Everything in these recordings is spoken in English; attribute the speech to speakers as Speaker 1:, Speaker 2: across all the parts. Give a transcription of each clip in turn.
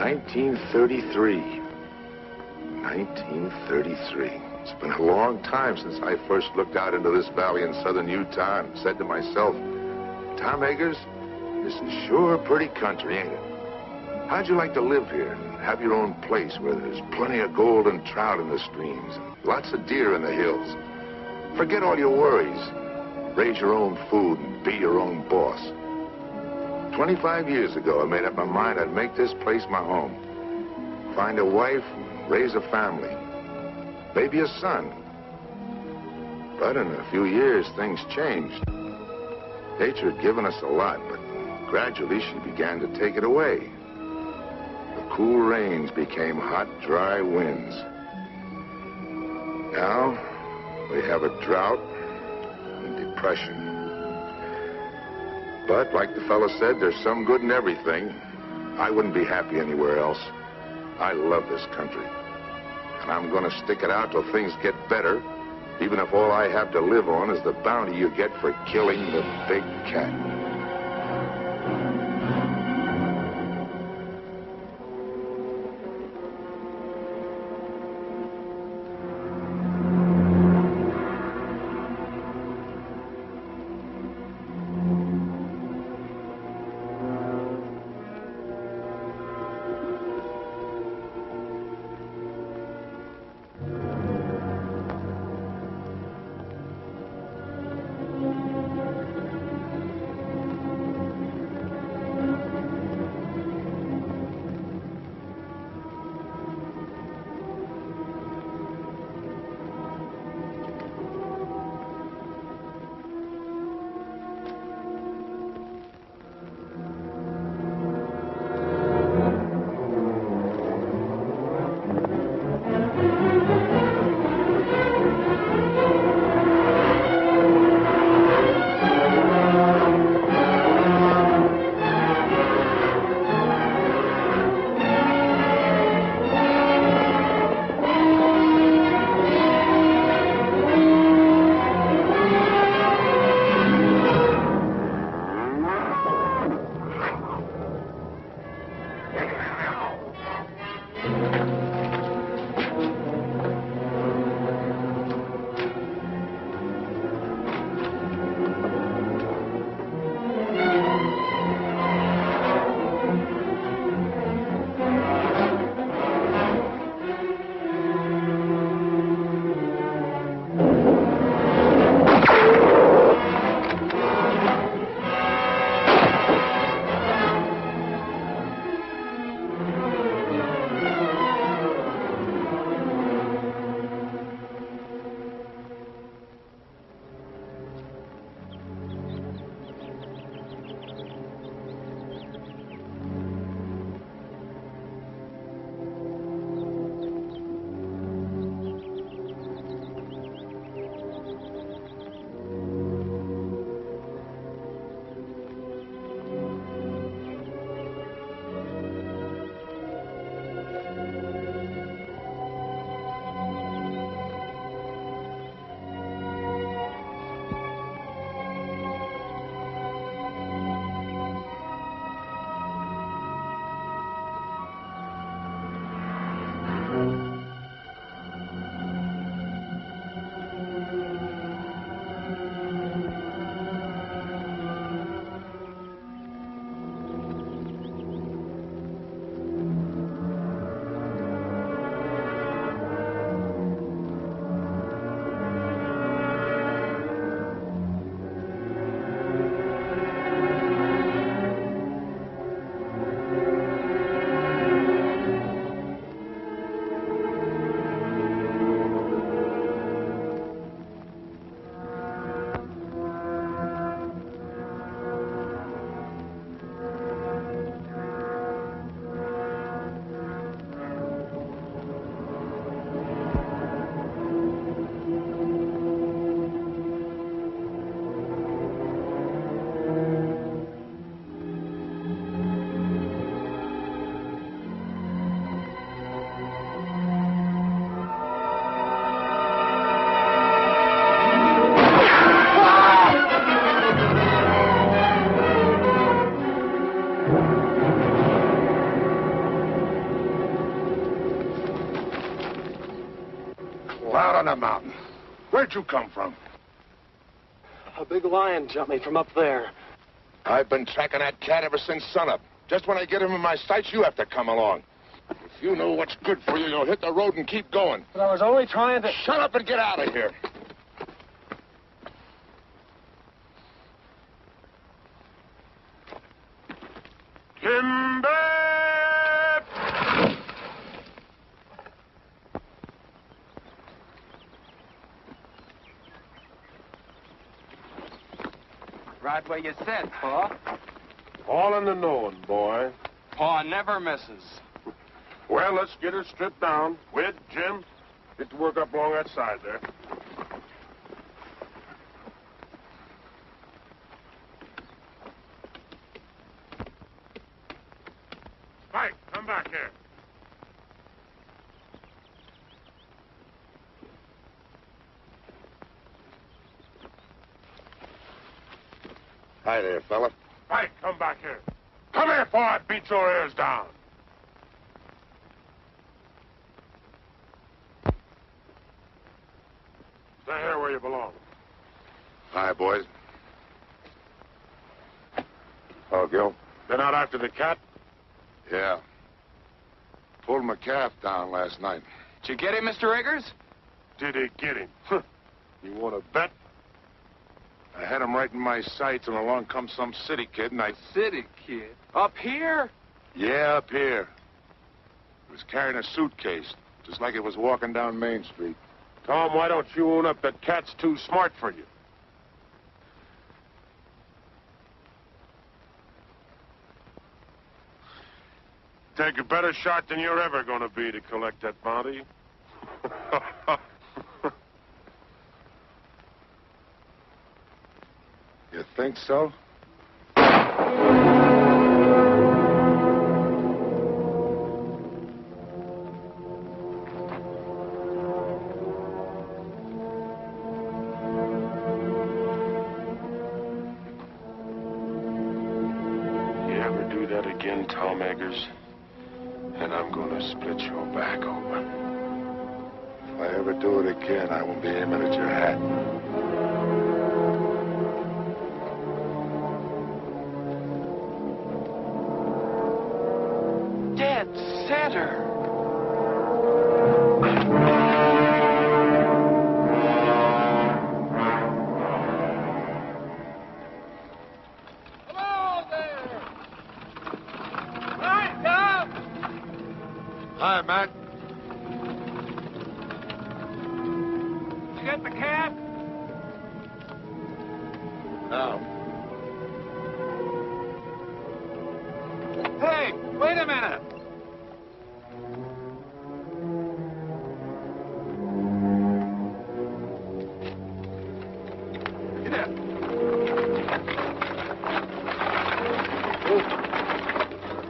Speaker 1: 1933. 1933. It's been a long time since I first looked out into this valley in southern Utah and said to myself, Tom Eggers, this is sure pretty country, ain't it? How'd you like to live here and have your own place where there's plenty of gold and trout in the streams and lots of deer in the hills? Forget all your worries. Raise your own food and be your own boss. 25 years ago, I made up my mind I'd make this place my home. Find a wife, raise a family. Maybe a son. But in a few years, things changed. Nature had given us a lot, but gradually she began to take it away. The cool rains became hot, dry winds. Now, we have a drought and depression. But, like the fellow said, there's some good in everything. I wouldn't be happy anywhere else. I love this country. And I'm gonna stick it out till things get better, even if all I have to live on is the bounty you get for killing the big cat.
Speaker 2: on that mountain? Where'd you come from?
Speaker 3: A big lion jumped me from up there.
Speaker 1: I've been tracking that cat ever since sunup. Just when I get him in my sights, you have to come along. If you know what's good for you, you'll hit the road and keep going.
Speaker 3: But I was only trying to...
Speaker 1: Shut up and get out of here.
Speaker 2: Timber!
Speaker 4: Right where you said, Pa.
Speaker 2: All in the knowing, boy.
Speaker 4: Pa never misses.
Speaker 2: Well, let's get her stripped down. Wid, Jim, get to work up along that side there. Spike, come back here.
Speaker 1: Hi there, fella.
Speaker 2: Spike, come back here. Come here before I beat your ears down. Stay here where you belong.
Speaker 1: Hi, boys. Oh, Gil?
Speaker 2: Been out after the cat?
Speaker 1: Yeah. Pulled my calf down last night.
Speaker 4: Did you get him, Mr. Eggers?
Speaker 2: Did he get him? You want to bet?
Speaker 1: I had him right in my sights, and along comes some city kid, and I...
Speaker 4: City kid? Up here?
Speaker 1: Yeah, up here. He was carrying a suitcase, just like it was walking down Main Street.
Speaker 2: Tom, why don't you own up that cat's too smart for you? Take a better shot than you're ever going to be to collect that bounty.
Speaker 1: You think so?
Speaker 2: You ever do that again, Tom Eggers, and I'm going to split your back open.
Speaker 1: If I ever do it again, I won't be aiming at your hat.
Speaker 4: Dead center.
Speaker 1: Hi, Matt.
Speaker 4: Did you get the cat?
Speaker 1: No.
Speaker 4: Hey, wait a minute. Get up.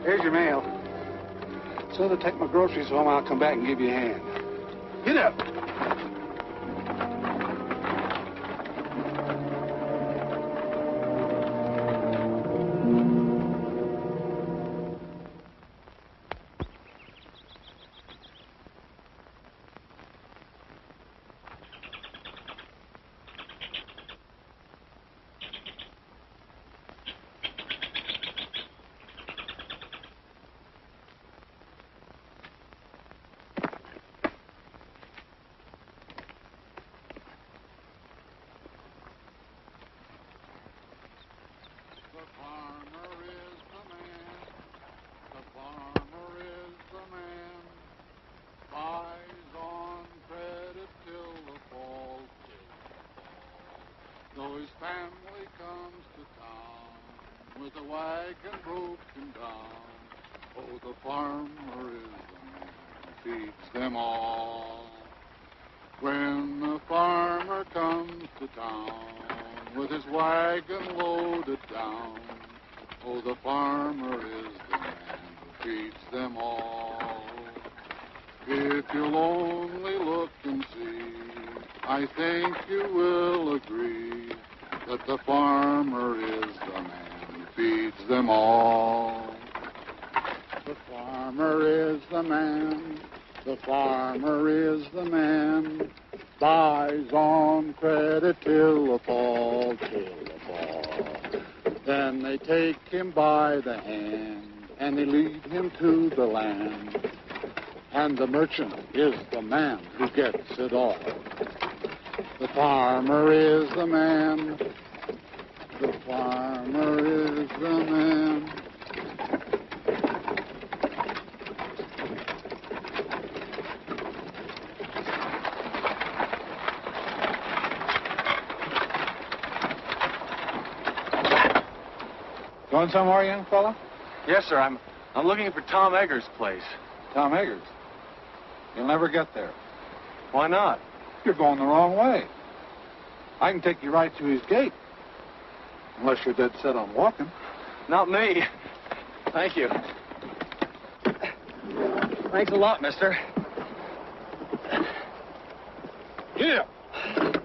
Speaker 5: Here's your mail. So to take my groceries home, I'll come back and give you a hand. Get up.
Speaker 6: Family comes to town with a wagon broken down. Oh, the farmer is the man who feeds them all. When the farmer comes to town with his wagon loaded down, oh, the farmer is the man who feeds them all. If you'll only look and see, I think you will agree that the farmer is the man who feeds them all. The farmer is the man, the farmer is the man, buys on credit till the fall, till the fall. Then they take him by the hand, and they lead him to the land. And the merchant is the man who gets it all. The farmer is the man. The farmer is the man.
Speaker 5: Going somewhere, young fella?
Speaker 4: Yes, sir. I'm looking for Tom Eggers' place.
Speaker 5: Tom Eggers. You'll never get there.
Speaker 4: Why not?
Speaker 5: You're going the wrong way. I can take you right to his gate. Unless you're dead set on walking.
Speaker 4: Not me. Thank you. Thanks a lot, mister.
Speaker 5: Jim!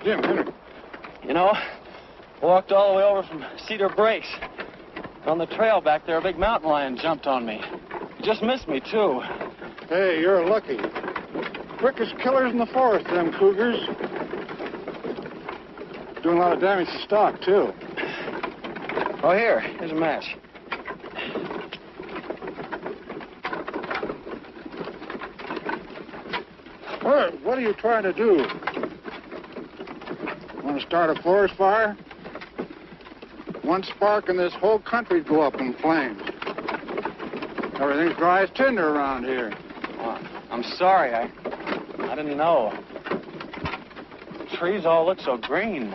Speaker 5: Jim, Henry.
Speaker 3: You know, walked all the way over from Cedar Breaks. On the trail back there, a big mountain lion jumped on me. He just missed me, too.
Speaker 5: Hey, you're lucky. Quickest killers in the forest, them cougars. Doing a lot of damage to stock, too.
Speaker 3: Oh, here's a match.
Speaker 5: What are you trying to do? Want to start a forest fire? One spark and this whole country'd go up in flames. Everything's dry as tinder around here.
Speaker 3: Well, I'm sorry. I didn't know. The trees all look so green.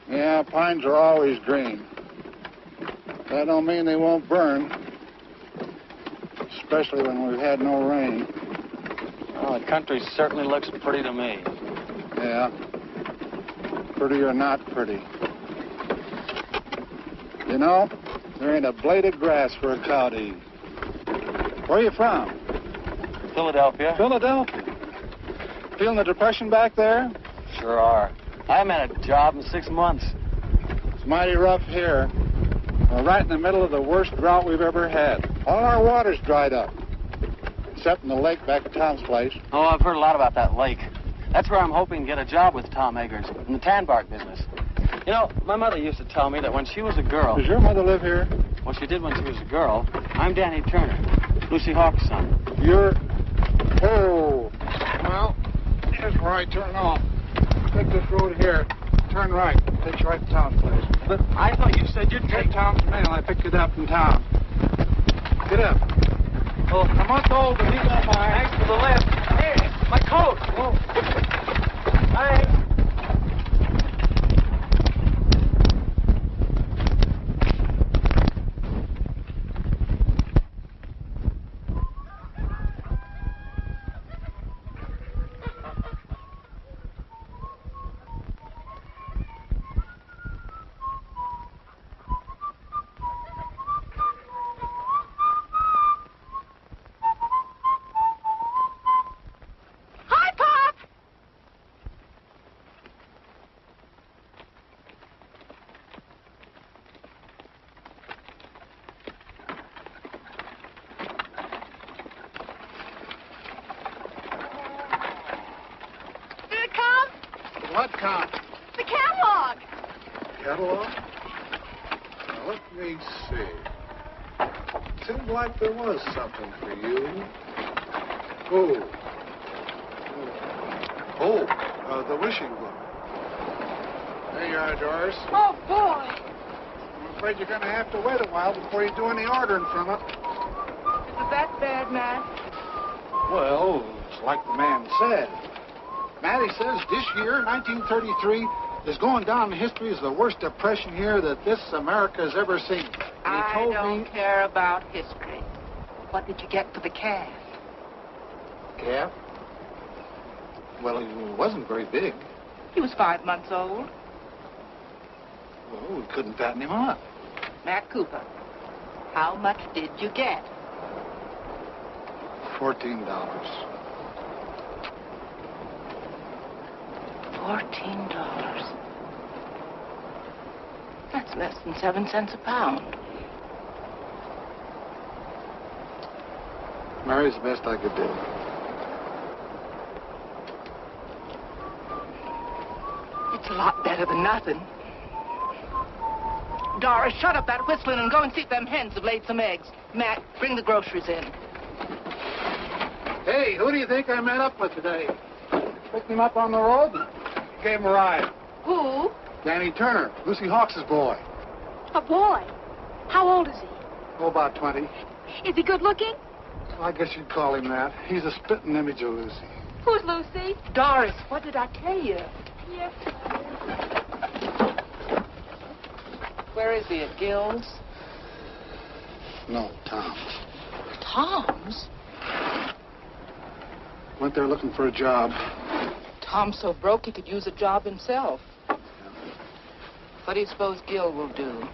Speaker 5: Yeah, pines are always green. That don't mean they won't burn. Especially when we've had no rain.
Speaker 3: Well, the country certainly looks pretty to me.
Speaker 5: Yeah. Pretty or not pretty. You know, there ain't a blade of grass for a cow to eat. Where are you from?
Speaker 3: Philadelphia.
Speaker 5: Philadelphia. Feeling the depression back there?
Speaker 3: Sure are. I haven't had a job in 6 months.
Speaker 5: It's mighty rough here. We're right in the middle of the worst drought we've ever had. All our water's dried up. Except in the lake back at Tom's place.
Speaker 3: Oh, I've heard a lot about that lake. That's where I'm hoping to get a job with Tom Eggers in the tan bark business. You know, my mother used to tell me that when she was a girl...
Speaker 5: Does your mother live here?
Speaker 3: Well, she did when she was a girl. I'm Danny Turner, Lucy Hawk's son.
Speaker 5: You're... Oh. Well, here's where I turn off. Take this road here. Turn right. Takes you right to Tom's place.
Speaker 3: But I thought you said you'd
Speaker 5: Take
Speaker 3: take...
Speaker 5: Tom's mail. I picked it up in town. Get up.
Speaker 3: Well,
Speaker 5: I'm not old, but he's on my...
Speaker 3: thanks for the lift. Hey, my coat.
Speaker 5: Oh.
Speaker 3: Thanks.
Speaker 5: What count?
Speaker 7: The catalog.
Speaker 5: Catalog? Now, let me see. Seemed like there was something for you. The wishing book. There you are, Doris.
Speaker 7: Oh, boy.
Speaker 5: I'm afraid you're going to have to wait a while before you do any ordering from it.
Speaker 7: Is it that bad, Matt?
Speaker 5: Well, it's like the man said. Matty says this year, 1933, is going down in history as the worst depression year that this America has ever seen. And he told
Speaker 7: don't
Speaker 5: me...
Speaker 7: care about history. What did you get for the calf?
Speaker 5: Calf? Well, he wasn't very big.
Speaker 7: He was 5 months old.
Speaker 5: Well, we couldn't fatten him up.
Speaker 7: Matt Cooper, how much did you get?
Speaker 5: $14.
Speaker 7: $14. That's less than 7 cents a pound.
Speaker 5: Mary's the best I could do.
Speaker 7: a lot better than nothing. Doris, shut up that whistling and go and see if them hens have laid some eggs. Matt, bring the groceries in.
Speaker 5: Hey, who do you think I met up with today? Picked him up on the road and gave him a ride.
Speaker 8: Who?
Speaker 5: Danny Turner, Lucy Hawks' boy.
Speaker 8: A boy. How old is he?
Speaker 5: Oh, about 20.
Speaker 8: Is he good looking?
Speaker 5: Well, I guess you'd call him that. He's a spitting image of Lucy.
Speaker 8: Who's Lucy?
Speaker 7: Doris, what did I tell you?
Speaker 8: Yes.
Speaker 7: Where is he, at Gill's?
Speaker 5: No, Tom's.
Speaker 7: Tom's?
Speaker 5: Went there looking for a job.
Speaker 7: Tom's so broke he could use a job himself. What do you suppose Gill will do?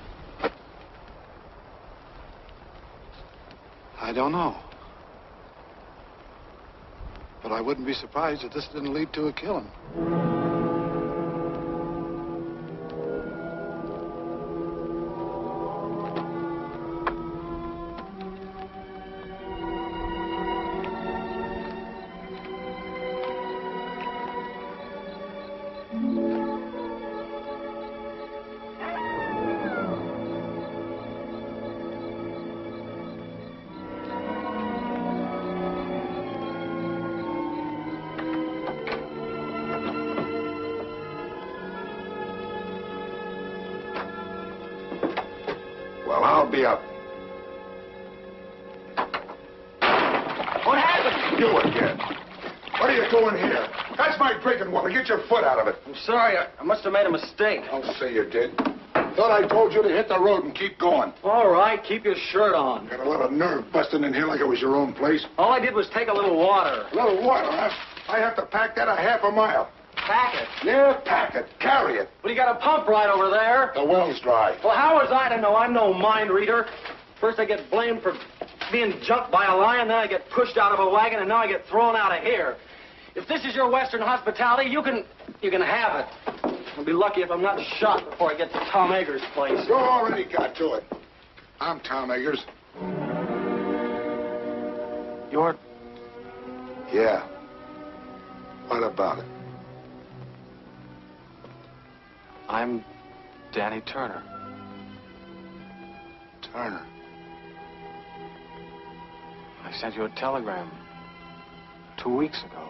Speaker 5: I don't know. But I wouldn't be surprised if this didn't lead to a killing.
Speaker 1: Well, I'll be up.
Speaker 3: What happened?
Speaker 1: You again. What are you doing here? That's my drinking water. Get your foot out of it.
Speaker 3: I'm sorry. I must have made a mistake.
Speaker 1: Don't say you did. Thought I told you to hit the road and keep going.
Speaker 3: All right, keep your shirt on.
Speaker 1: Got a lot of nerve busting in here like it was your own place.
Speaker 3: All I did was take a little water.
Speaker 1: A little water, huh? I have to pack that a half a mile.
Speaker 3: Pack it.
Speaker 1: Yeah, pack it. Carry it.
Speaker 3: Well, you got a pump right over there.
Speaker 1: The well's dry.
Speaker 3: Well, how was I to know? I'm no mind reader. First I get blamed for being jumped by a lion, then I get pushed out of a wagon, and now I get thrown out of here. If this is your Western hospitality, you can have it. I'll be lucky if I'm not shot before I get to Tom Eggers' place.
Speaker 1: You already got to it. I'm Tom Eggers.
Speaker 3: You're...
Speaker 1: Yeah. What about it?
Speaker 3: I'm Danny Turner.
Speaker 1: Turner.
Speaker 3: I sent you a telegram 2 weeks ago.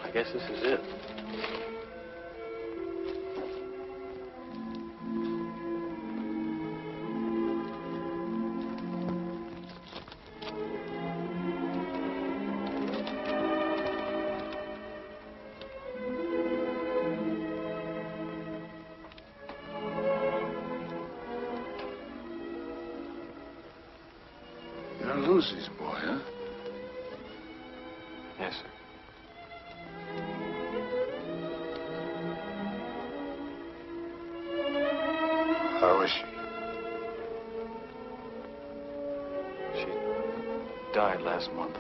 Speaker 3: I guess this is it.
Speaker 1: You're Lucy's boy, huh?
Speaker 3: Yes, sir.
Speaker 1: How is she?
Speaker 3: She died last month.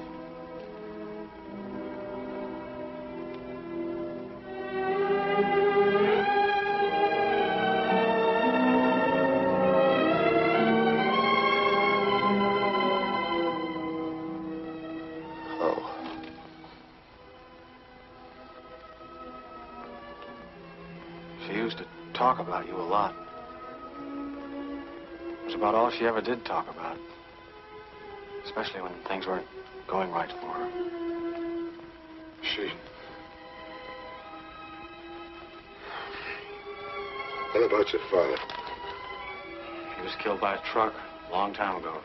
Speaker 1: Oh.
Speaker 3: She used to talk about you a lot. It was about all she ever did talk about. Especially when things weren't going right for her.
Speaker 1: She... What about your father?
Speaker 3: He was killed by a truck a long time ago.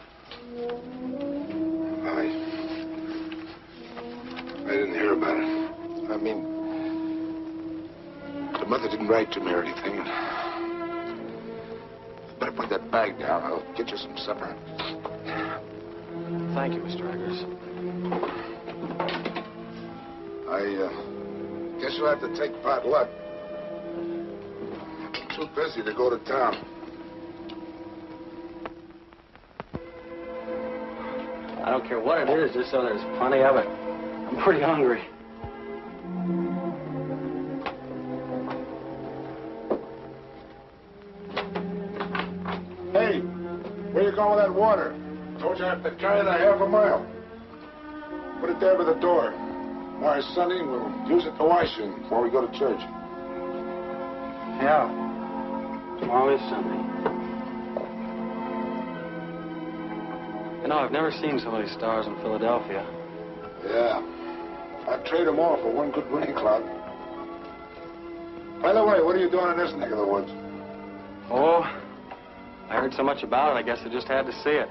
Speaker 1: I didn't hear about it. I mean, the mother didn't write to me or anything. Better put that bag down. I'll get you some supper.
Speaker 3: Thank you, Mr. Eggers.
Speaker 1: I guess you'll have to take pot luck. I'm too busy to go to town.
Speaker 3: I don't care what it is, just so there's plenty of it. I'm pretty hungry.
Speaker 1: Hey, where you going with that water? Told you I have to carry it a half a mile. Put it there by the door. Tomorrow's Sunday, we'll use it to wash in before we go to church.
Speaker 3: Yeah. Tomorrow is Sunday. You know, I've never seen so many stars in Philadelphia.
Speaker 1: Yeah. I'd trade them all for one good rain cloud. By the way, what are you doing in this neck of the woods?
Speaker 3: Oh, I heard so much about it, I guess I just had to see it.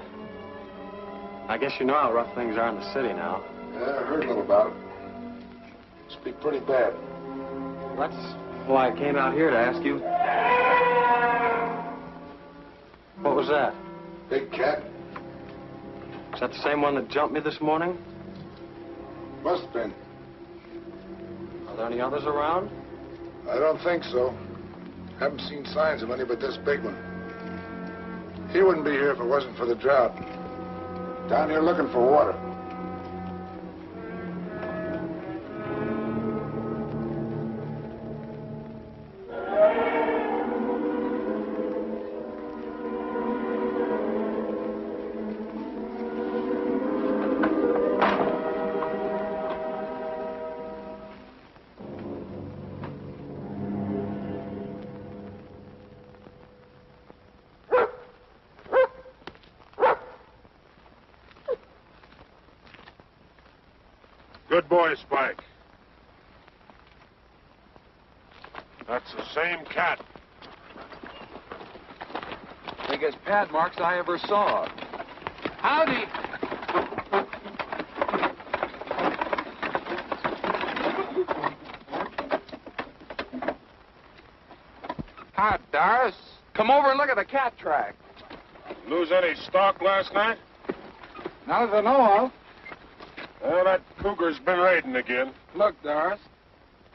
Speaker 3: I guess you know how rough things are in the city now.
Speaker 1: Yeah, I heard a little about it. Must be pretty bad.
Speaker 3: That's why I came out here to ask you. What was that?
Speaker 1: Big cat?
Speaker 3: Is that the same one that jumped me this morning?
Speaker 1: Must have been.
Speaker 3: Are there any others around?
Speaker 1: I don't think so. Haven't seen signs of any but this big one. He wouldn't be here if it wasn't for the drought. Down here looking for water.
Speaker 2: Good boy, Spike. That's the same cat.
Speaker 4: Biggest pad marks I ever saw.
Speaker 5: Howdy.
Speaker 4: Hi, Doris. Come over and look at the cat track.
Speaker 2: Lose any stock last night?
Speaker 5: Not that I know of.
Speaker 2: Well, that cougar's been raiding again.
Speaker 4: Look, Doris.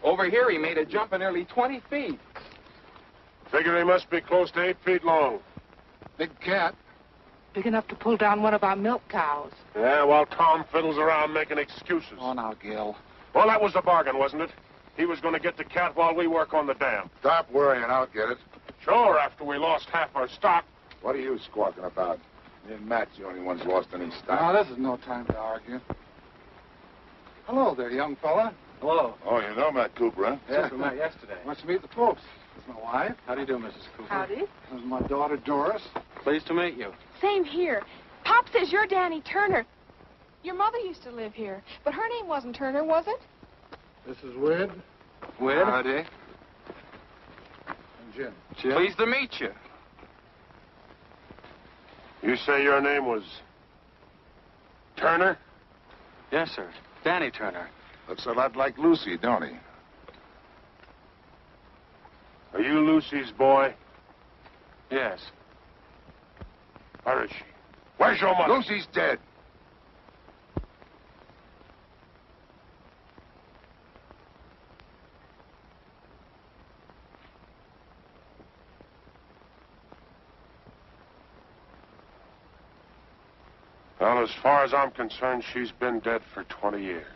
Speaker 4: Over here, he made a jump of nearly 20 feet.
Speaker 2: Figure he must be close to 8 feet long.
Speaker 5: Big cat.
Speaker 7: Big enough to pull down one of our milk cows.
Speaker 2: Yeah, while Tom fiddles around making excuses.
Speaker 5: Oh, now, Gil.
Speaker 2: Well, that was the bargain, wasn't it? He was going to get the cat while we work on the dam.
Speaker 1: Stop worrying, I'll get it.
Speaker 2: Sure, after we lost half our stock.
Speaker 1: What are you squawking about? Me and Matt's the only ones lost any stock.
Speaker 5: Now, this is no time to argue. Hello there, young fella.
Speaker 3: Hello.
Speaker 1: Oh, you know Matt Cooper, huh?
Speaker 3: Yes, we met yesterday.
Speaker 5: Wants to meet the folks. This is my wife.
Speaker 3: How do you do, Mrs. Cooper?
Speaker 8: Howdy.
Speaker 5: This is my daughter, Doris.
Speaker 3: Pleased to meet you.
Speaker 8: Same here. Pop says you're Danny Turner. Your mother used to live here, but her name wasn't Turner, was it?
Speaker 5: This is Wid
Speaker 3: Wid?
Speaker 4: Howdy.
Speaker 5: and Jim.
Speaker 3: Jim?
Speaker 4: Pleased to meet you.
Speaker 2: You say your name was Turner?
Speaker 3: Yes, sir. Danny Turner.
Speaker 1: Looks a lot like Lucy, don't he?
Speaker 2: Are you Lucy's boy?
Speaker 3: Yes.
Speaker 2: Where is she? Where's your mother?
Speaker 1: Lucy's dead.
Speaker 2: Well, as far as I'm concerned, she's been dead for 20 years.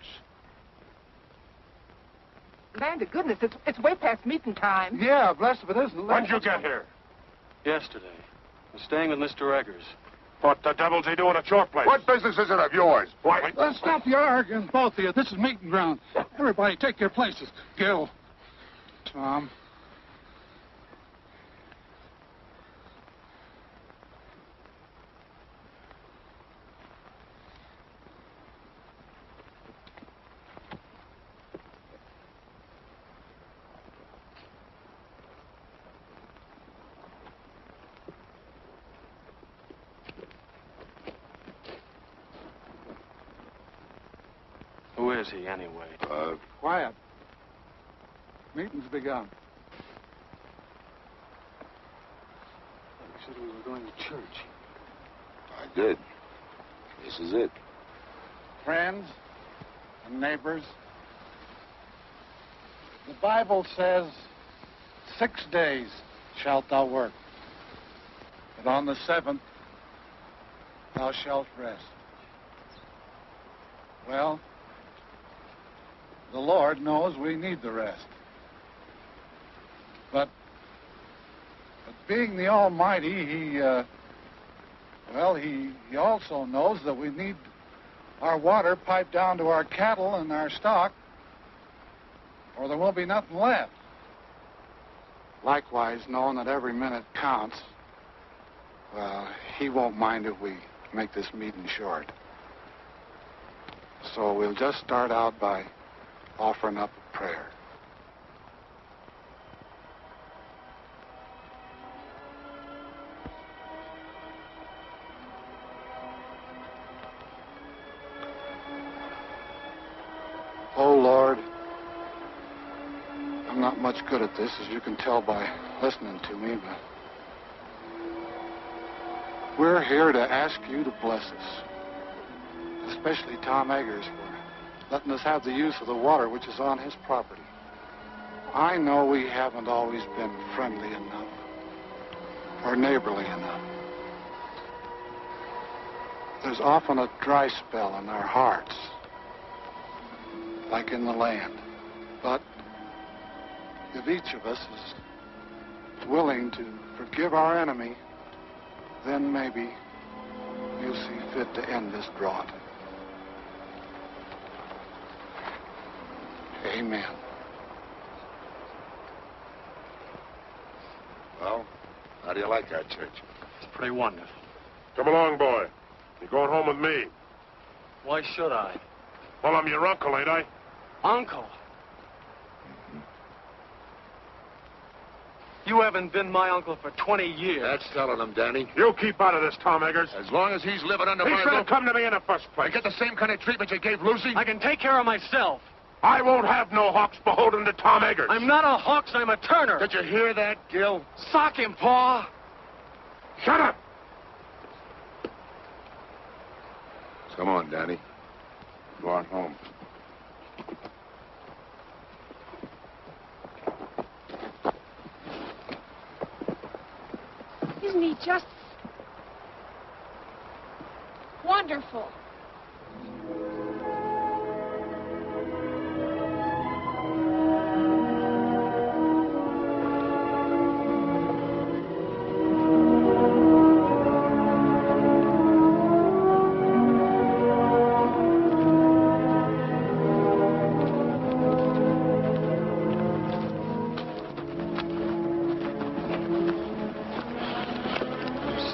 Speaker 7: Land of goodness, it's way past meeting time.
Speaker 5: Yeah, blessed if it isn't.
Speaker 2: When'd you get here?
Speaker 3: Yesterday. I'm staying with Mr. Eggers.
Speaker 2: What the devil's he doing at your place?
Speaker 1: What business is it of yours?
Speaker 2: Why?
Speaker 5: Let's stop the arguing, both of you. This is meeting ground. Everybody take your places. Gil. Tom.
Speaker 3: Who is he, anyway?
Speaker 5: Quiet. Meeting's begun.
Speaker 3: You said we were going to church.
Speaker 1: I did. This is it.
Speaker 5: Friends and neighbors, the Bible says, 6 days shalt thou work, but on the 7th thou shalt rest. Well, the Lord knows we need the rest. But being the Almighty, He also knows that we need our water piped down to our cattle and our stock or there won't be nothing left. Likewise, knowing that every minute counts, well, he won't mind if we make this meeting short. So we'll just start out by offering up a prayer. Oh, Lord, I'm not much good at this, as you can tell by listening to me, but we're here to ask you to bless us, especially Tom Eggers for letting us have the use of the water which is on his property. I know we haven't always been friendly enough or neighborly enough. There's often a dry spell in our hearts, like in the land. But if each of us is willing to forgive our enemy, then maybe you'll see fit to end this drought. Amen.
Speaker 1: Well, how do you like our church?
Speaker 3: It's pretty wonderful.
Speaker 2: Come along, boy. You're going home with me.
Speaker 3: Why should I?
Speaker 2: Well, I'm your uncle, ain't I?
Speaker 3: Uncle? You haven't been my uncle for 20 years.
Speaker 1: That's telling him, Danny.
Speaker 2: You keep out of this, Tom Eggers.
Speaker 1: As long as he's living under
Speaker 2: He
Speaker 1: my
Speaker 2: should have
Speaker 1: roof,
Speaker 2: come to me in the first place.
Speaker 1: I get the same kind of treatment you gave Lucy.
Speaker 3: I can take care of myself.
Speaker 2: I won't have no hawks beholden to Tom Eggers.
Speaker 3: I'm not a Hawks, I'm a Turner.
Speaker 1: Did you hear that, Gil?
Speaker 3: Sock him, Pa.
Speaker 2: Shut up!
Speaker 1: Come on, Danny. Go on home.
Speaker 8: Isn't he just wonderful?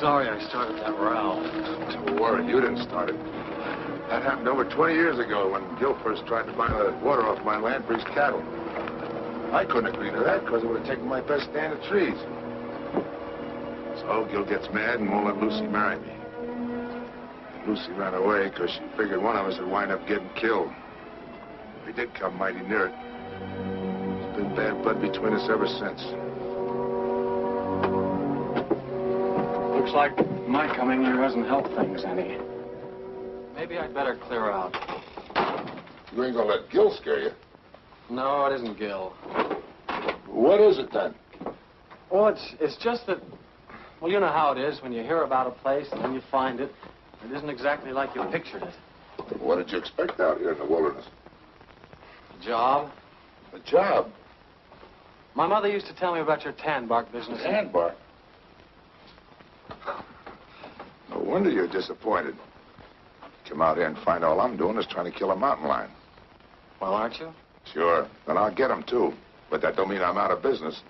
Speaker 3: Sorry I started that row.
Speaker 1: Don't worry, you didn't start it. That happened over 20 years ago when Gil first tried to buy the water off my land for his cattle. I couldn't agree to that because it would have taken my best stand of trees. So Gil gets mad and won't let Lucy marry me. And Lucy ran away because she figured one of us would wind up getting killed. We did come mighty near it. There's been bad blood between us ever since.
Speaker 3: Looks like my coming here hasn't helped things any. Maybe I'd better clear out.
Speaker 1: You ain't gonna let Gil scare you.
Speaker 3: No, it isn't Gil.
Speaker 1: What is it then?
Speaker 3: Well, it's just that, well, you know how it is when you hear about a place and then you find it. It isn't exactly like you pictured it.
Speaker 1: What did you expect out here in the wilderness?
Speaker 3: A job?
Speaker 1: A job?
Speaker 3: My mother used to tell me about your tan bark business.
Speaker 1: Tan bark? No wonder you're disappointed. Come out here and find all I'm doing is trying to kill a mountain lion.
Speaker 3: Well, aren't you?
Speaker 1: Sure. Then I'll get him, too. But that don't mean I'm out of business.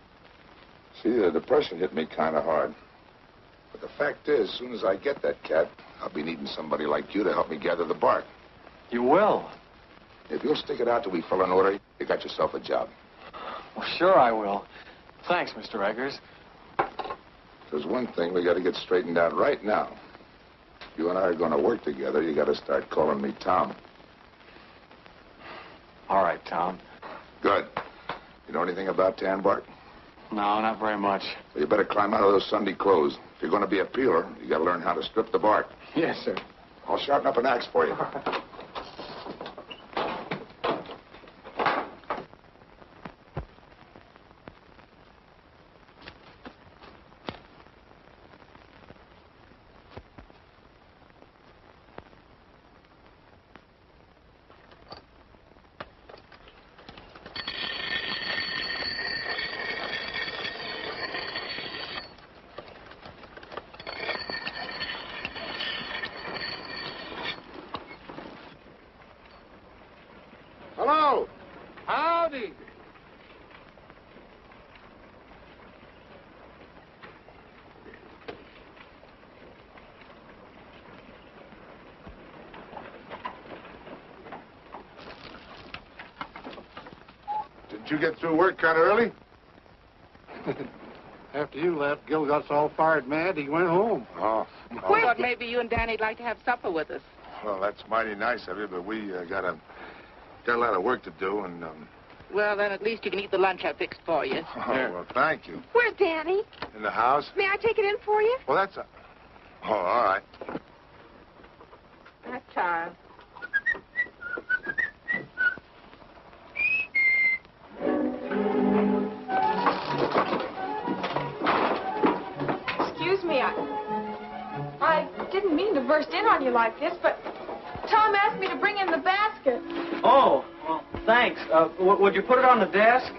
Speaker 1: See, the depression hit me kind of hard. But the fact is, as soon as I get that cat, I'll be needing somebody like you to help me gather the bark.
Speaker 3: You will?
Speaker 1: If you'll stick it out till we fill an order, you got yourself a job.
Speaker 3: Well, sure I will. Thanks, Mr. Eggers.
Speaker 1: There's one thing we got to get straightened out right now. If you and I are going to work together, you got to start calling me Tom.
Speaker 3: All right, Tom.
Speaker 1: Good. You know anything about tan bark?
Speaker 3: No, not very much.
Speaker 1: Well, you better climb out of those Sunday clothes. If you're going to be a peeler, you got to learn how to strip the bark.
Speaker 3: Yes, sir.
Speaker 1: I'll sharpen up an axe for you. you get through work kind of early?
Speaker 5: After you left, Gil got so fired mad he went home.
Speaker 1: Oh.
Speaker 7: I thought maybe you and Danny'd like to have supper with us.
Speaker 1: Well, that's mighty nice of you, but we got a lot of work to do, and
Speaker 7: Well, then at least you can eat the lunch I fixed for you.
Speaker 1: Oh, well, thank you.
Speaker 8: Where's Danny?
Speaker 1: In the house?
Speaker 8: May I take it in for you?
Speaker 1: Well, that's Oh, all right.
Speaker 7: That time.
Speaker 8: Excuse me, I didn't mean to burst in on you like this, but Tom asked me to bring in the basket.
Speaker 3: Oh, well, thanks. Would you put it on the desk?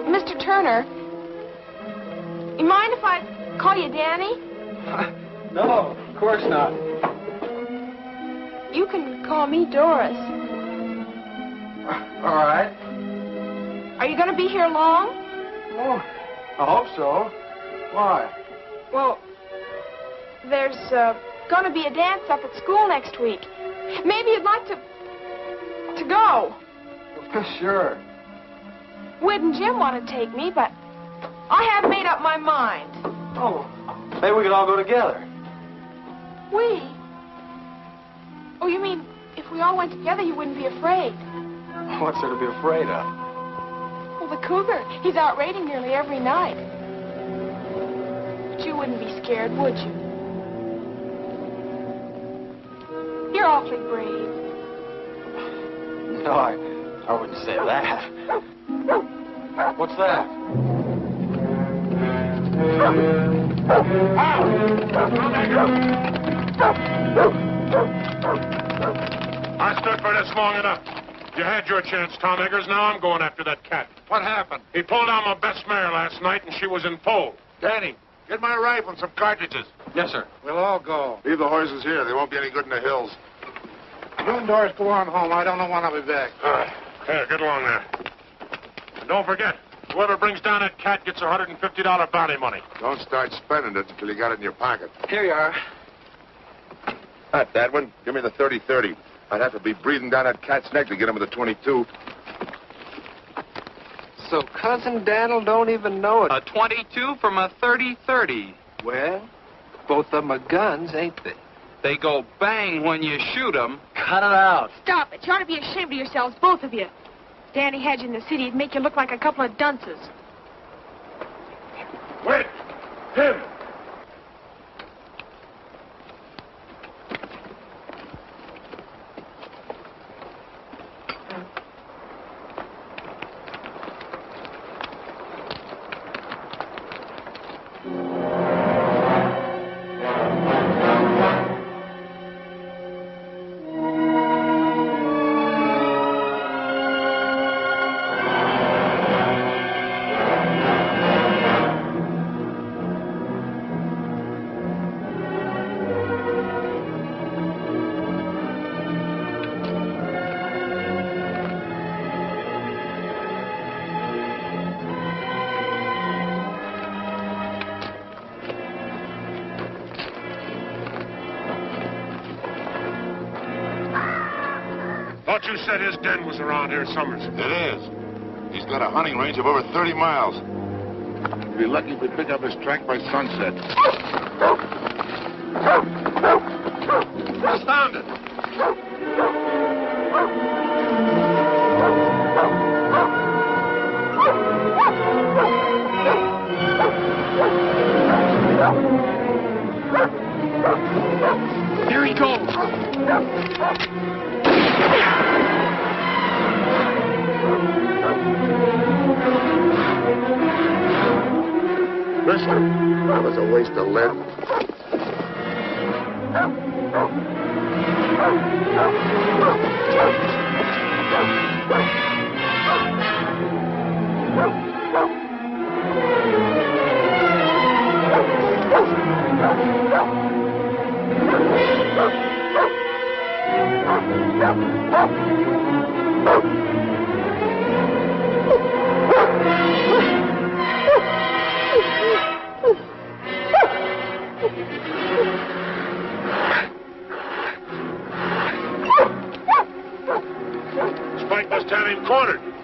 Speaker 8: Mr. Turner, you mind if I call you Danny?
Speaker 3: No, of course not.
Speaker 8: You can call me Doris.
Speaker 3: All right.
Speaker 8: Are you going to be here long?
Speaker 3: Oh, I hope so. Why?
Speaker 8: Well, there's going to be a dance up at school next week. Maybe you'd like to go.
Speaker 3: Sure.
Speaker 8: Wid and Jim want to take me, but I haven't made up my mind.
Speaker 3: Oh, maybe we could all go together.
Speaker 8: We? Oh, you mean if we all went together, you wouldn't be afraid?
Speaker 3: What's there to be afraid of?
Speaker 8: Well, the cougar, he's out raiding nearly every night. But you wouldn't be scared, would you? You're awfully brave.
Speaker 3: No, I wouldn't say that. What's that?
Speaker 2: I stood for this long enough. You had your chance, Tom Eggers. Now I'm going after that cat.
Speaker 5: What happened?
Speaker 2: He pulled down my best mare last night, and she was in foal.
Speaker 1: Danny, get my rifle and some cartridges.
Speaker 3: Yes, sir.
Speaker 5: We'll all go.
Speaker 1: Leave the horses here. They won't be any good in the hills.
Speaker 5: You and Doris go on home. I don't know when I'll be back.
Speaker 2: All right. Here, get along there. And don't forget, whoever brings down that cat gets $150 bounty money.
Speaker 1: Don't start spending it until you got it in your pocket.
Speaker 3: Here you are.
Speaker 1: Not that one. Give me the 30-30. I'd have to be breathing down that cat's neck to get him with a 22.
Speaker 9: So Cousin Daniel don't even know it.
Speaker 4: A 22 from a 30-30.
Speaker 9: Well, both of them are guns, ain't they?
Speaker 4: They go bang when you shoot them.
Speaker 3: Cut it out.
Speaker 8: Stop it. You ought to be ashamed of yourselves, both of you. Danny had you in the city. It'd make you look like a couple of dunces.
Speaker 2: Wait! Him! Thought you said his den was around here, Summers.
Speaker 1: It is. He's got a hunting range of over 30 miles. We'll be lucky if we pick up his track by sunset.
Speaker 2: Confound it!
Speaker 3: Here he goes.
Speaker 1: Mister, that was a waste of lead. ordered.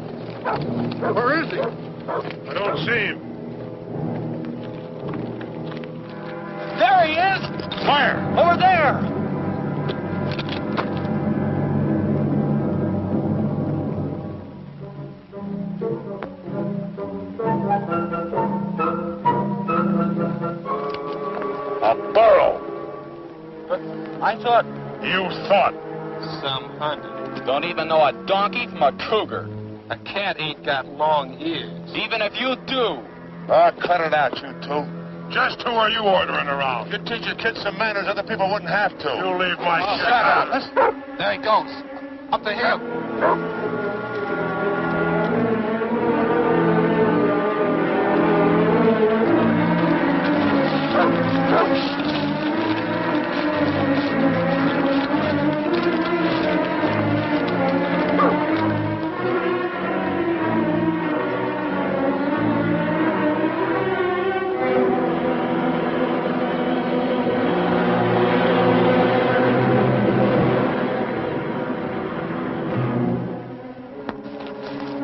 Speaker 1: Where is he? I don't see him.
Speaker 3: There he is!
Speaker 1: Where?
Speaker 3: Over there!
Speaker 1: A burro.
Speaker 3: But I thought...
Speaker 1: You thought.
Speaker 9: Some hunted.
Speaker 3: Don't even know a donkey from a cougar.
Speaker 9: A cat ain't got long ears.
Speaker 3: Even if you do.
Speaker 1: Ah, cut it out, you two. Just who are you ordering around? You teach your kids some manners other people wouldn't have to. You leave my shit out.
Speaker 5: There he goes. Up the hill.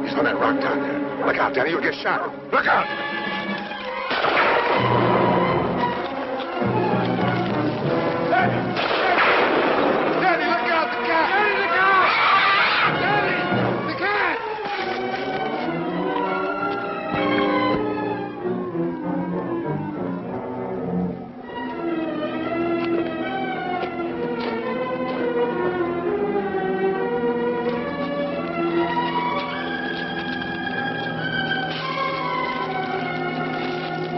Speaker 1: He's on that rock down there. Look out, Danny, you'll get shot. Look out! Danny, look out, the cat! Danny, the cat! Danny, the cat!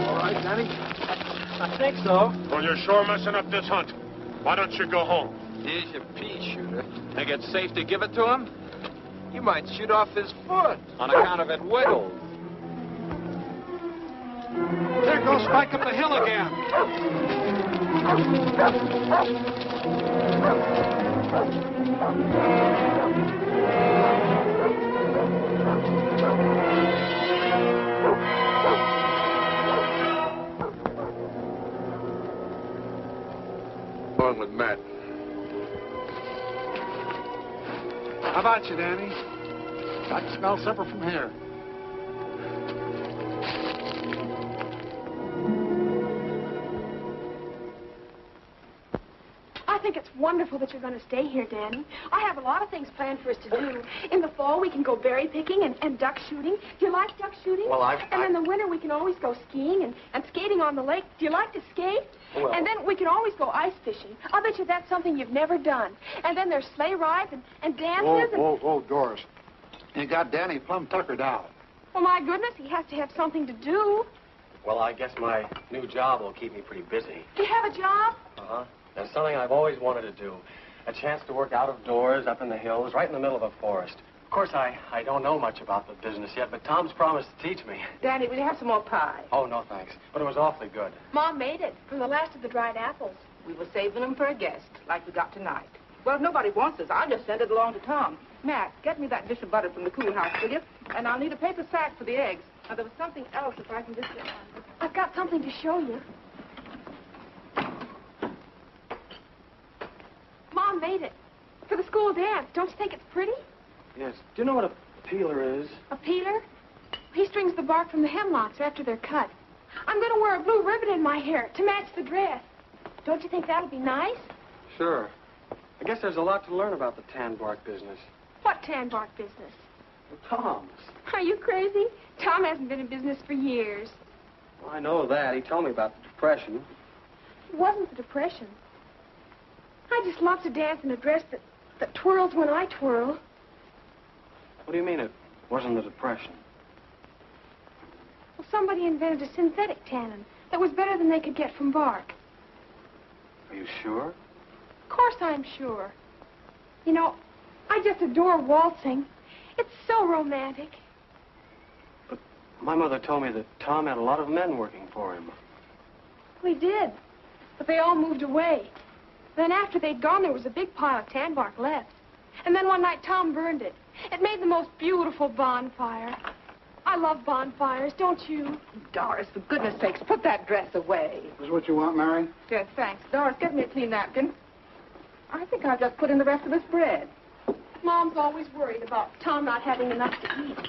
Speaker 5: All right, Danny.
Speaker 3: I think so.
Speaker 1: Well, you're sure messing up this hunt. Why don't you go home?
Speaker 9: Here's your pea shooter.
Speaker 3: Think it's safe to give it to him?
Speaker 9: You might shoot off his foot.
Speaker 3: On account of it wiggles.
Speaker 5: There goes Spike up the hill again.
Speaker 9: Going with Matt.
Speaker 5: How about you, Danny? I can smell supper from here.
Speaker 8: I think it's wonderful that you're going to stay here, Danny. I have a lot of things planned for us to do. In the fall, we can go berry picking and duck shooting. Do you like duck shooting?
Speaker 3: Well,
Speaker 8: And in the winter, we can always go skiing and skating on the lake. Do you like to skate?
Speaker 3: Well-
Speaker 8: And then we can always go ice fishing. I'll bet you that's something you've never done. And then there's sleigh rides and dances.
Speaker 5: Whoa, Doris. You got Danny plumb tuckered out.
Speaker 8: Well, my goodness, he has to have something to do.
Speaker 3: Well, I guess my new job will keep me pretty busy.
Speaker 8: Do you have a job?
Speaker 3: Uh-huh. There's something I've always wanted to do. A chance to work out of doors, up in the hills, right in the middle of a forest. Of course, I don't know much about the business yet, but Tom's promised to teach me.
Speaker 7: Danny, will you have some more pie?
Speaker 3: Oh, no, thanks. But it was awfully good.
Speaker 8: Mom made it from the last of the dried apples.
Speaker 7: We were saving them for a guest, like we got tonight. Well, if nobody wants us, I'll just send it along to Tom. Matt, get me that dish of butter from the cool house, will you? And I'll need a paper sack for the eggs. Now, there was something else if I can just get one.
Speaker 8: I've got something to show you. Mom made it for the school dance. Don't you think it's pretty?
Speaker 3: Yes. Do you know what a peeler is?
Speaker 8: A peeler? He strings the bark from the hemlocks after they're cut. I'm going to wear a blue ribbon in my hair to match the dress. Don't you think that'll be nice?
Speaker 3: Sure. I guess there's a lot to learn about the tan bark business.
Speaker 8: What tan bark business?
Speaker 3: Tom's.
Speaker 8: Are you crazy? Tom hasn't been in business for years.
Speaker 3: Well, I know that. He told me about the Depression.
Speaker 8: It wasn't the Depression. I just love to dance in a dress that twirls when I twirl.
Speaker 3: What do you mean it wasn't the Depression?
Speaker 8: Well, somebody invented a synthetic tannin that was better than they could get from bark.
Speaker 3: Are you sure?
Speaker 8: Of course I'm sure. You know, I just adore waltzing. It's so romantic.
Speaker 3: But my mother told me that Tom had a lot of men working for him.
Speaker 8: We did, but they all moved away. Then after they'd gone, there was a big pile of tan bark left. And then one night, Tom burned it. It made the most beautiful bonfire. I love bonfires, don't you?
Speaker 7: Doris, for goodness sakes, put that dress away.
Speaker 5: Is what you want, Mary?
Speaker 7: Yes, thanks. Doris, get me a clean napkin. I think I'll just put in the rest of this bread.
Speaker 8: Mom's always worried about Tom not having enough to eat.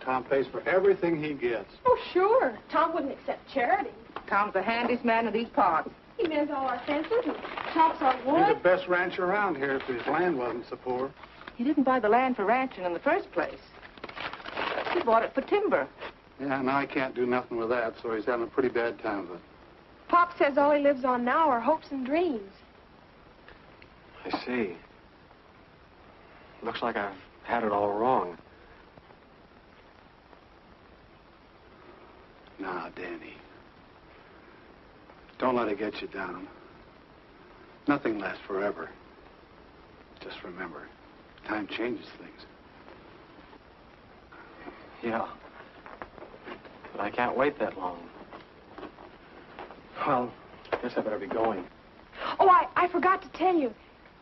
Speaker 5: Tom pays for everything he gets.
Speaker 8: Oh, sure. Tom wouldn't accept charity.
Speaker 7: Tom's the handiest man in these parts.
Speaker 8: He mends all our fences and chops our
Speaker 5: He's
Speaker 8: wood.
Speaker 5: the best rancher around here if his land wasn't so poor.
Speaker 7: He didn't buy the land for ranching in the first place. He bought it for timber.
Speaker 5: Yeah, now I can't do nothing with that, so he's having a pretty bad time of it.
Speaker 8: Pop says all he lives on now are hopes and dreams.
Speaker 3: I see. Looks like I've had it all wrong.
Speaker 5: Now, Danny, don't let it get you down. Nothing lasts forever. Just remember, time changes things.
Speaker 3: Yeah. But I can't wait that long. Well, I guess I better be going.
Speaker 8: Oh, I forgot to tell you.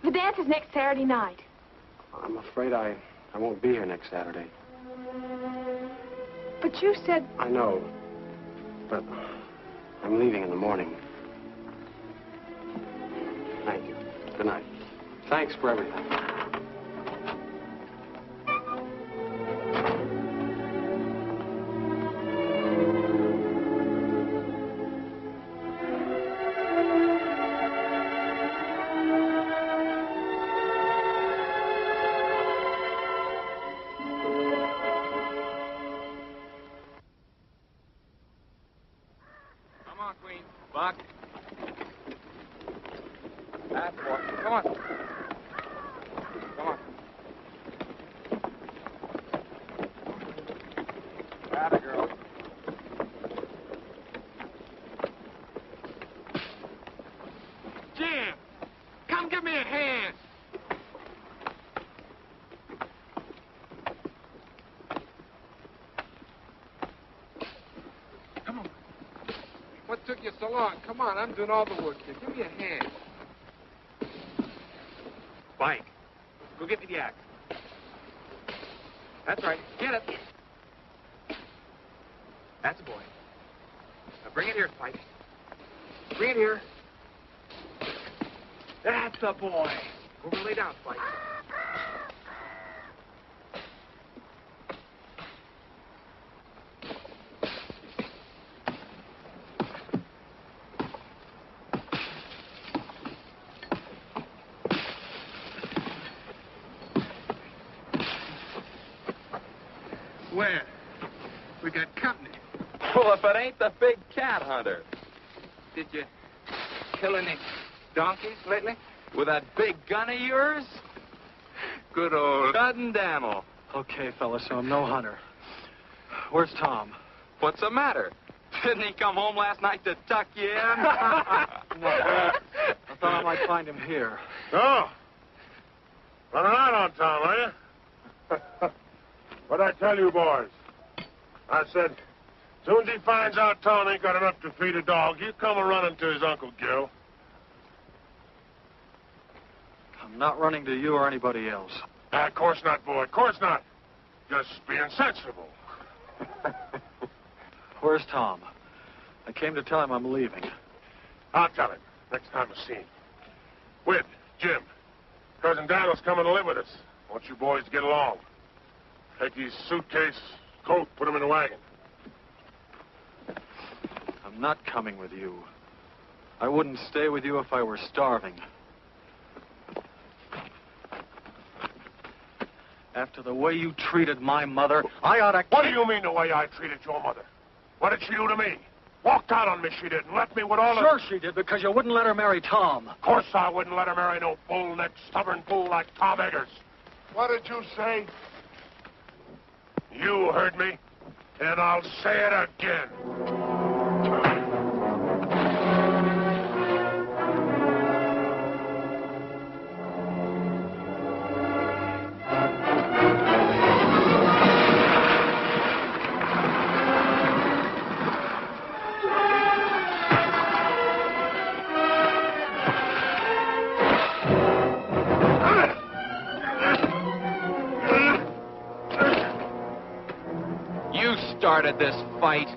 Speaker 8: The dance is next Saturday night.
Speaker 3: I'm afraid I won't be here next Saturday.
Speaker 8: But you said...
Speaker 3: I know. But I'm leaving in the morning. Thank you. Good night. Thanks for everything.
Speaker 4: Come on, Queen. Buck. That boy. Come on. Come on. Atta girl. Jim, come give me a hand. Come on. What took you so long? Come on, I'm doing all the work here. Give me a hand. Spike, go get me the axe. That's right. Get it. That's a boy. Now bring it here, Spike. Bring it here. That's a boy. Go over and lay down, Spike. Where? We got company.
Speaker 9: Well, if it ain't the big cat hunter.
Speaker 4: Did you kill any donkeys lately?
Speaker 9: With that big gun of yours? Good old Dud Daniel.
Speaker 3: Okay, fellas, so I'm no hunter. Where's Tom?
Speaker 9: What's the matter? Didn't he come home last night to tuck you in?
Speaker 3: No, I thought I might find him here.
Speaker 1: Oh. Running out on Tom, are you? What'd I tell you, boys? I said, soon as he finds out Tom ain't got enough to feed a dog, he'll come a-running to his Uncle Gil.
Speaker 3: I'm not running to you or anybody else.
Speaker 1: Of course not, boy. Of course not. Just being sensible.
Speaker 3: Where's Tom? I came to tell him I'm leaving.
Speaker 1: I'll tell him next time I see him. Whit, Jim, Cousin Daniel's coming to live with us. I want you boys to get along. Take his suitcase, coat, put him in the wagon.
Speaker 3: I'm not coming with you. I wouldn't stay with you if I were starving. After the way you treated my mother, I ought to...
Speaker 2: What do you mean the way I treated your mother? What did she do to me? Walked out on me, she did, and left me with all the...
Speaker 3: Sure she did, because you wouldn't let her marry Tom.
Speaker 2: Of course I wouldn't let her marry no bull-necked, stubborn fool like Tom Eggers. What did you say? You heard me, and I'll say it again.
Speaker 9: Started this fight.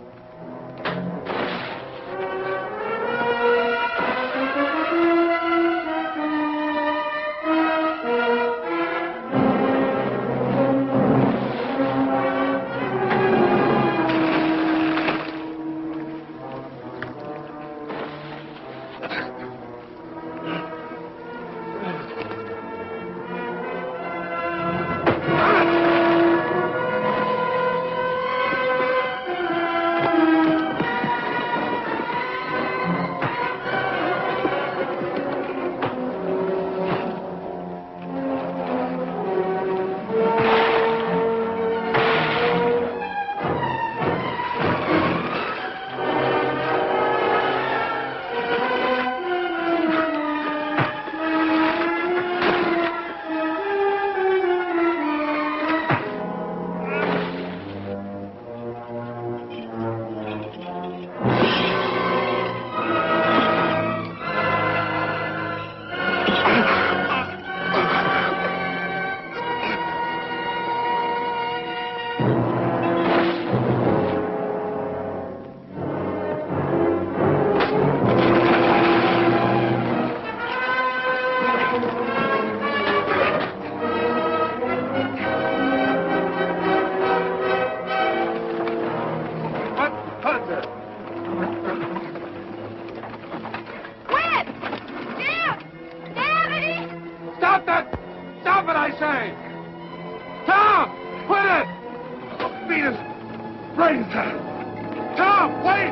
Speaker 2: Tom, wait!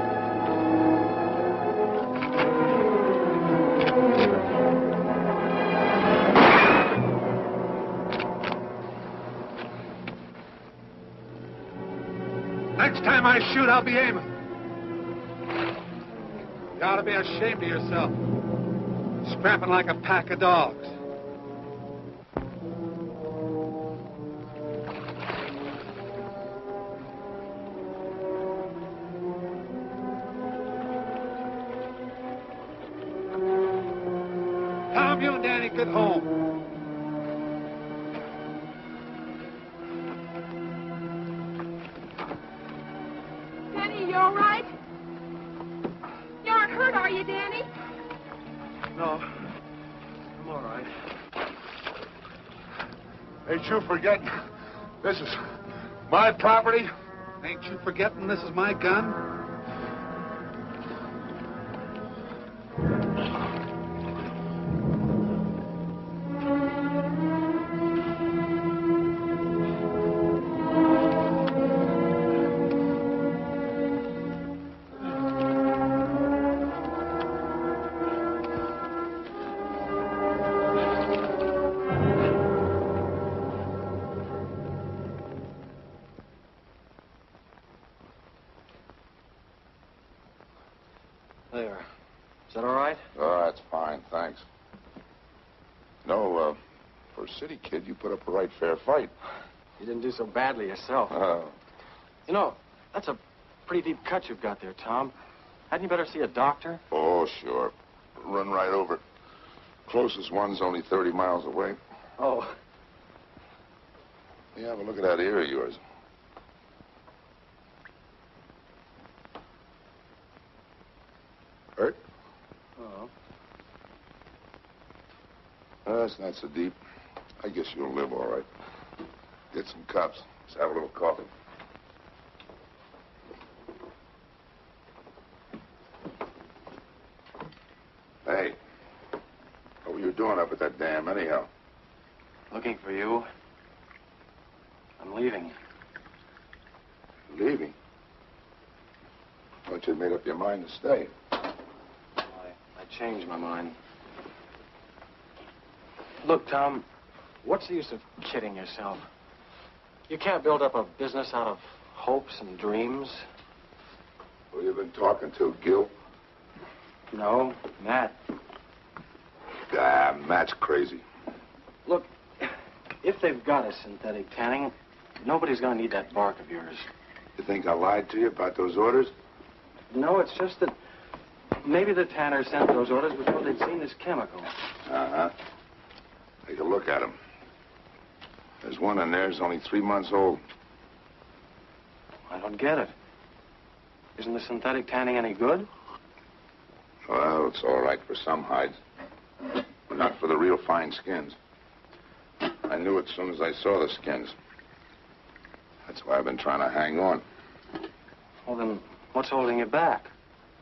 Speaker 5: Next time I shoot, I'll be aiming. You ought to be ashamed of yourself. Scrapping like a pack of dogs. Tom, you and Danny get home.
Speaker 8: Danny, you all right? You aren't hurt, are you, Danny?
Speaker 3: No. I'm all right.
Speaker 1: Ain't you forgetting? This is my property.
Speaker 5: Ain't you forgetting this is my gun?
Speaker 3: There. Is that all right?
Speaker 1: Oh, that's fine, thanks. No, for a city kid, you put up a right fair fight.
Speaker 3: You didn't do so badly yourself.
Speaker 1: Oh.
Speaker 3: You know, that's a pretty deep cut you've got there, Tom. Hadn't you better see a doctor?
Speaker 1: Oh, sure. Run right over it. Closest one's only 30 miles away.
Speaker 3: Oh.
Speaker 1: Yeah, have a look at that ear of yours. Hurt?
Speaker 3: Oh.
Speaker 1: That's not so deep. I guess you'll live all right. Get some cups. Let's have a little coffee. Hey, what were you doing up at that dam anyhow?
Speaker 3: Looking for you. leaving.
Speaker 1: Leaving? Thought you'd made up your mind to stay.
Speaker 3: I changed my mind. Look, Tom, what's the use of kidding yourself? You can't build up a business out of hopes and dreams.
Speaker 1: Who you been talking to, Gil?
Speaker 3: No, Matt.
Speaker 1: Ah, Matt's crazy.
Speaker 3: Look, if they've got a synthetic tanning, nobody's going to need that bark of yours.
Speaker 1: You think I lied to you about those orders?
Speaker 3: No, it's just that maybe the tanner sent those orders before they'd seen this chemical.
Speaker 1: Uh-huh. Take a look at them. There's one in there that's only 3 months old.
Speaker 3: I don't get it. Isn't the synthetic tanning any good?
Speaker 1: Well, it's all right for some hides, but not for the real fine skins. I knew it as soon as I saw the skins. That's why I've been trying to hang on.
Speaker 3: Well, then, what's holding you back?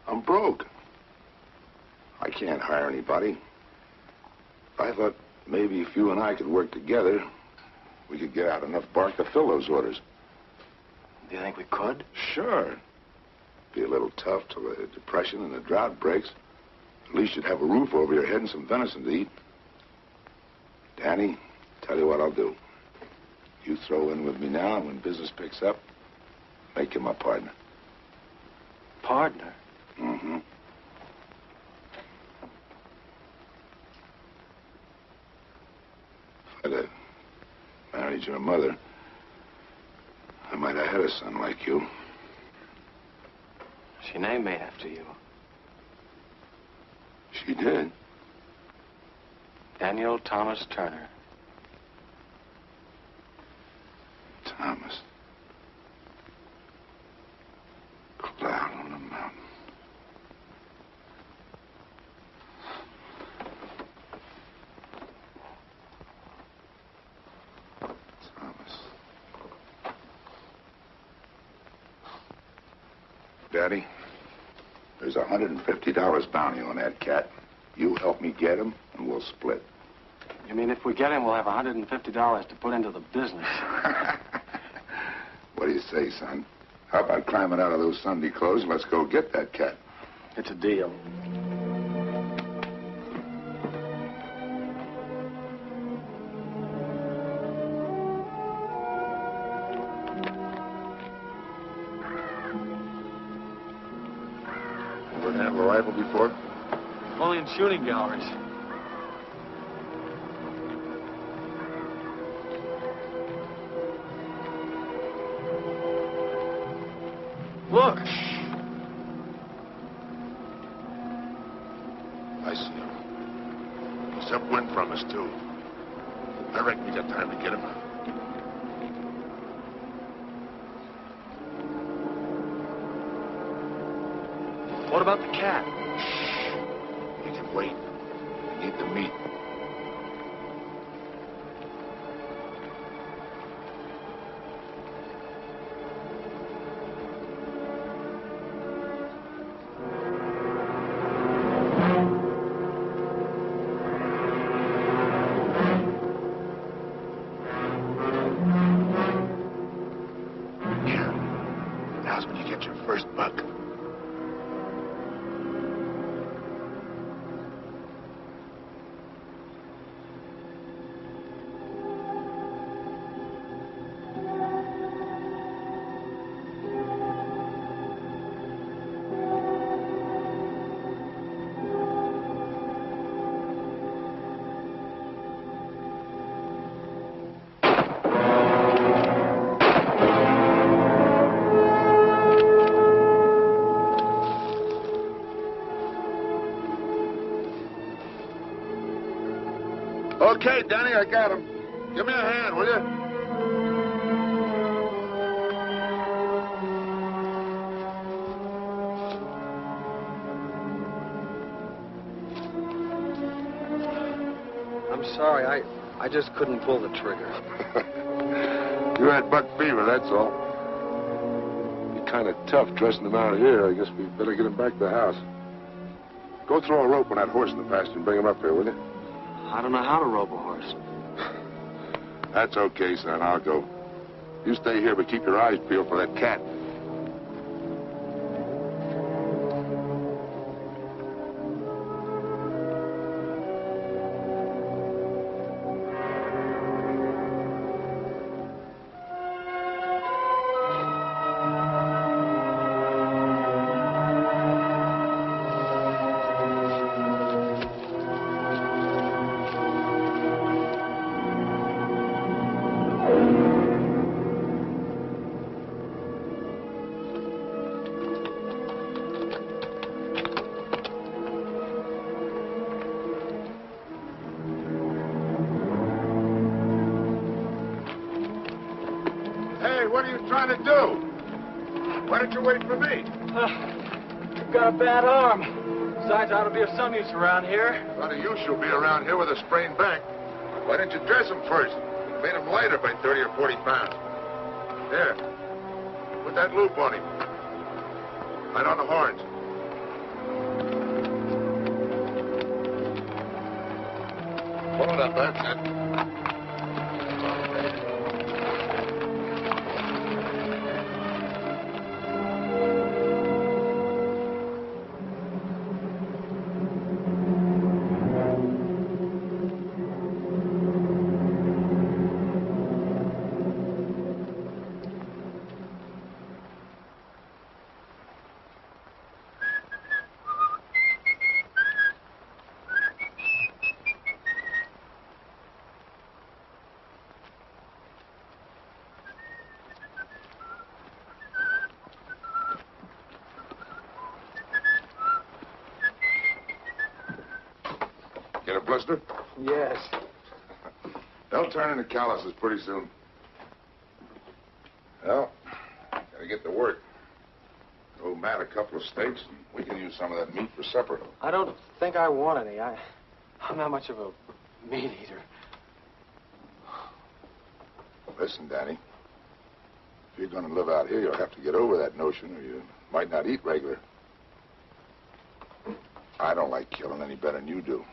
Speaker 1: I'm broke. I can't hire anybody. I thought maybe if you and I could work together, we could get out enough bark to fill those orders.
Speaker 3: Do you think we could?
Speaker 1: Sure. Be a little tough till the depression and the drought breaks. At least you'd have a roof over your head and some venison to eat. Danny, tell you what I'll do. You throw in with me now, and when business picks up, make you my partner.
Speaker 3: Partner?
Speaker 1: Mm-hmm. If I'd have married your mother, I might have had a son like you.
Speaker 3: She named me after you.
Speaker 1: She did.
Speaker 3: Daniel Thomas Turner.
Speaker 1: Thomas. Cloud on the mountain. Thomas. Daddy, there's $150 bounty on that cat. You help me get him, and we'll split.
Speaker 3: You mean if we get him, we'll have $150 to put into the business?
Speaker 1: What do you say, son? How about climbing out of those Sunday clothes and let's go get that cat?
Speaker 3: It's a deal.
Speaker 1: Ever handle a rifle before?
Speaker 3: Only in shooting galleries. Look!
Speaker 1: I see him. He's upwind from us, too. I reckon we got time to get him.
Speaker 3: What about the cat?
Speaker 1: He can wait. We need the meat. Now's when you get your first buck. Okay, Danny, I got him. Give me a hand, will you?
Speaker 3: I'm sorry, I just couldn't pull the trigger.
Speaker 1: You had buck fever, that's all. Be kind of tough dressing him out here. I guess we better get him back to the house. Go throw a rope on that horse in the pasture and bring him up here, will you?
Speaker 3: I don't know how to rope a horse.
Speaker 1: That's okay, son. I'll go. You stay here, but keep your eyes peeled for that cat. What are you trying to do? Why don't you wait for me?
Speaker 3: You've got a bad arm. Besides, I ought to be of some use around here.
Speaker 1: A lot of use you'll be around here with a sprained back. Why didn't you dress him first? Made him lighter by 30 or 40 pounds. Here. Put that loop on him. Right on the horns. Pull it up, that's it. Get a blister?
Speaker 3: Yes.
Speaker 1: They'll turn into calluses pretty soon. Well, gotta get to work. Owe Matt a couple of steaks, and we can use some of that meat for supper.
Speaker 3: I don't think I want any. I'm not much of a meat eater.
Speaker 1: Listen, Danny. If you're going to live out here, you'll have to get over that notion, or you might not eat regular. I don't like killing any better than you do.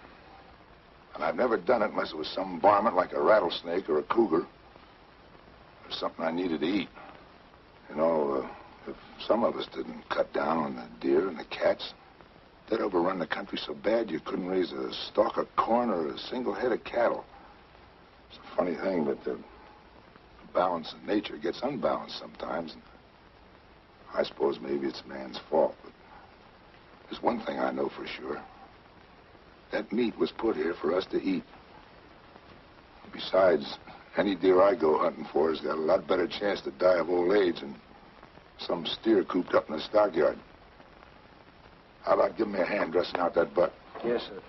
Speaker 1: And I've never done it unless it was some varmint like a rattlesnake or a cougar. Or something I needed to eat. You know, if some of us didn't cut down on the deer and the cats, they'd overrun the country so bad you couldn't raise a stalk of corn or a single head of cattle. It's a funny thing, but the balance in nature gets unbalanced sometimes. And I suppose maybe it's man's fault, but there's one thing I know for sure. That meat was put here for us to eat. Besides, any deer I go hunting for has got a lot better chance to die of old age than some steer cooped up in the stockyard. How about giving me a hand dressing out that butt?
Speaker 3: Yes, sir.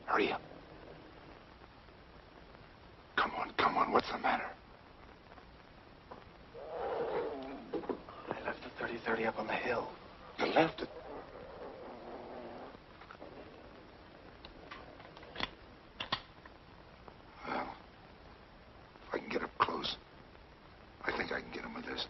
Speaker 1: Hurry up. Come on, what's the matter?
Speaker 3: I left the 30-30 up on the hill.
Speaker 1: You left it? Well, if I can get up close, I think I can get him with this.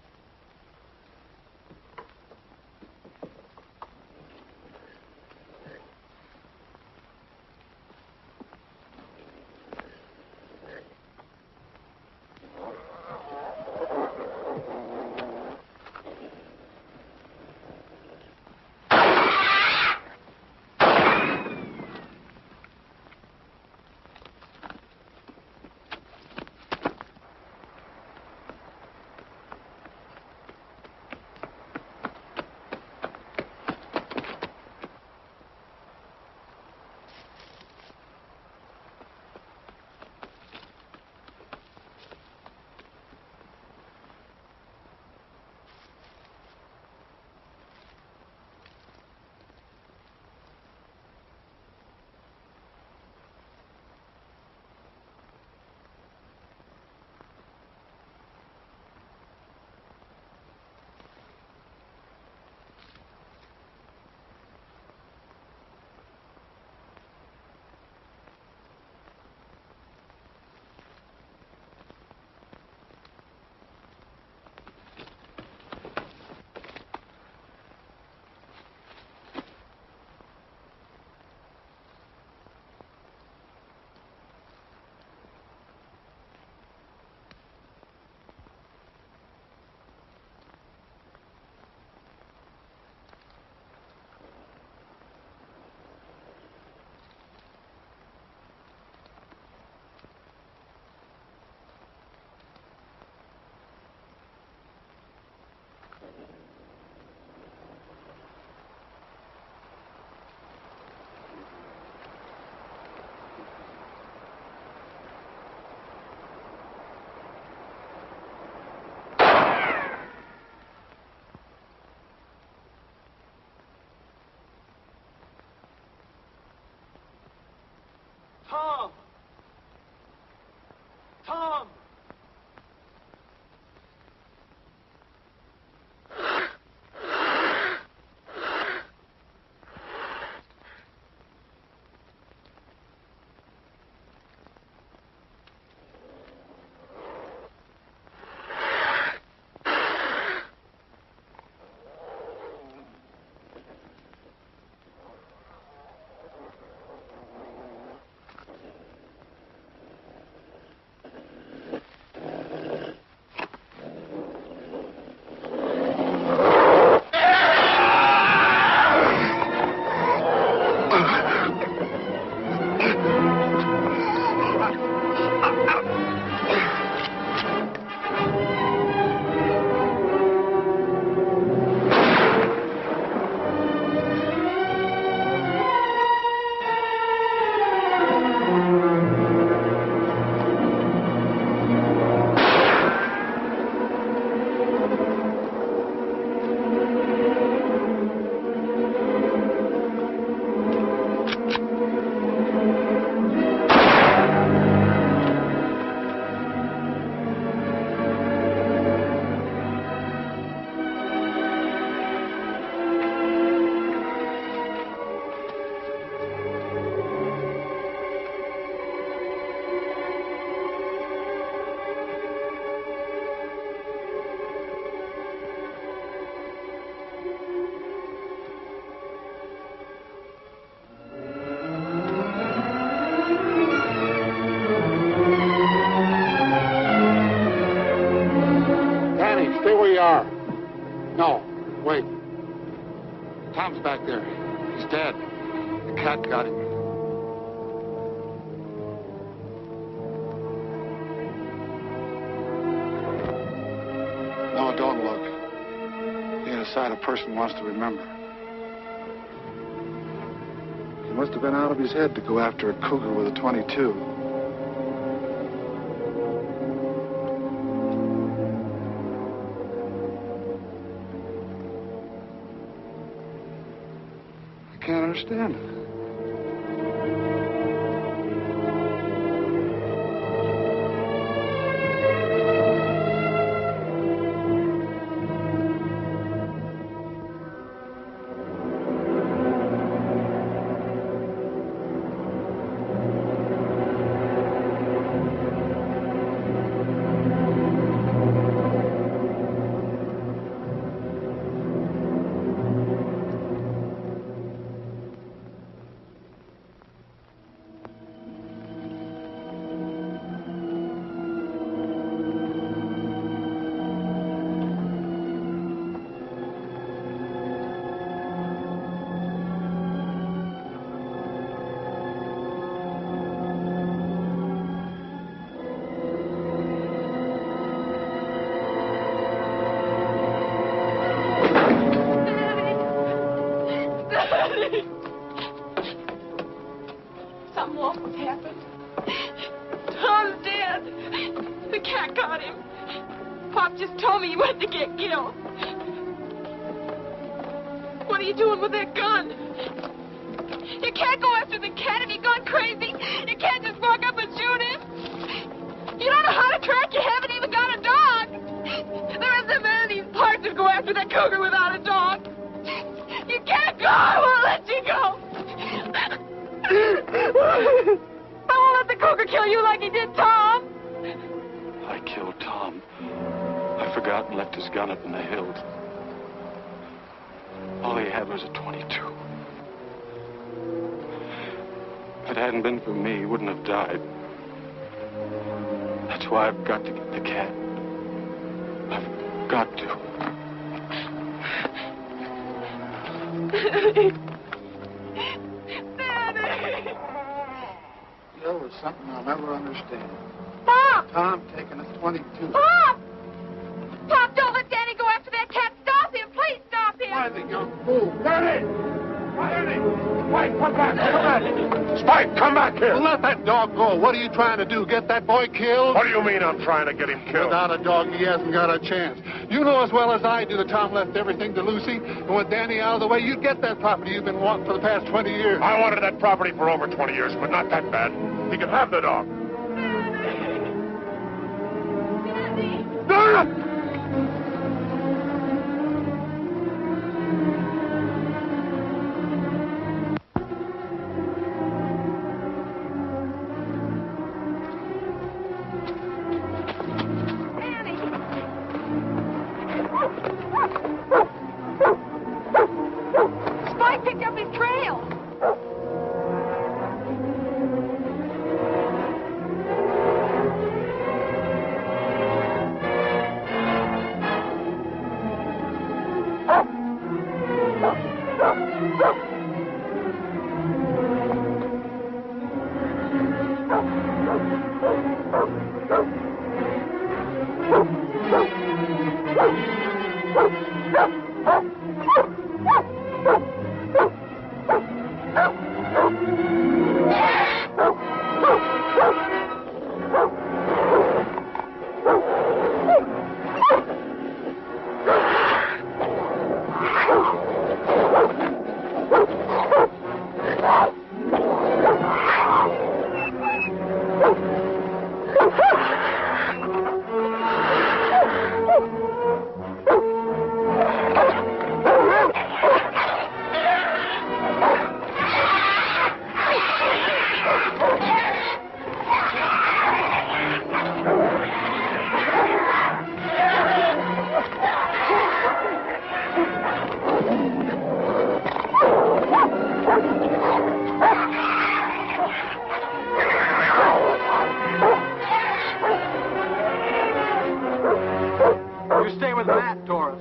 Speaker 5: Stay where you are. No, wait. Tom's back there. He's dead. The cat got him. No, don't look. He ain't a sight a person wants to remember. He must have been out of his head to go after a cougar with a .22. I can't understand it.
Speaker 8: Something awful's happened. Tom's dead. The cat got him. Pop just told me he went to get killed. What are you doing with that gun? You can't go after the cat if you've gone crazy. You can't just walk up and shoot him. You don't know how to track. You haven't even got a dog. There isn't many in these parts that go after that cougar without a dog. You can't go. I won't let you go. I won't let the cougar kill you like he did Tom.
Speaker 2: I killed Tom. I forgot and left his gun up in the hills. All he had was a .22. If it hadn't been for me, he wouldn't have died. That's why I've got to get the cat. I've got to.
Speaker 8: Daddy!
Speaker 5: There was something I'll never understand.
Speaker 8: Pop!
Speaker 5: Tom taking a .22.
Speaker 8: Pop! Pop, don't let Danny go after that cat. Stop him. Please stop him.
Speaker 5: Why, the young fool.
Speaker 1: Danny! Danny! Spike, come back! Come back! Spike, come back here!
Speaker 5: Well, let that dog go. What are you trying to do? Get that boy killed?
Speaker 1: What do you mean I'm trying to get him killed?
Speaker 5: Without a dog, he hasn't got a chance. You know as well as I do that Tom left everything to Lucy. And with Danny out of the way, you'd get that property you've been wanting for the past 20 years.
Speaker 1: I wanted that property for over 20 years, but not that bad. He can have the dog.
Speaker 8: Daddy! Spike picked up his trail.
Speaker 3: You stay with Matt, Doris.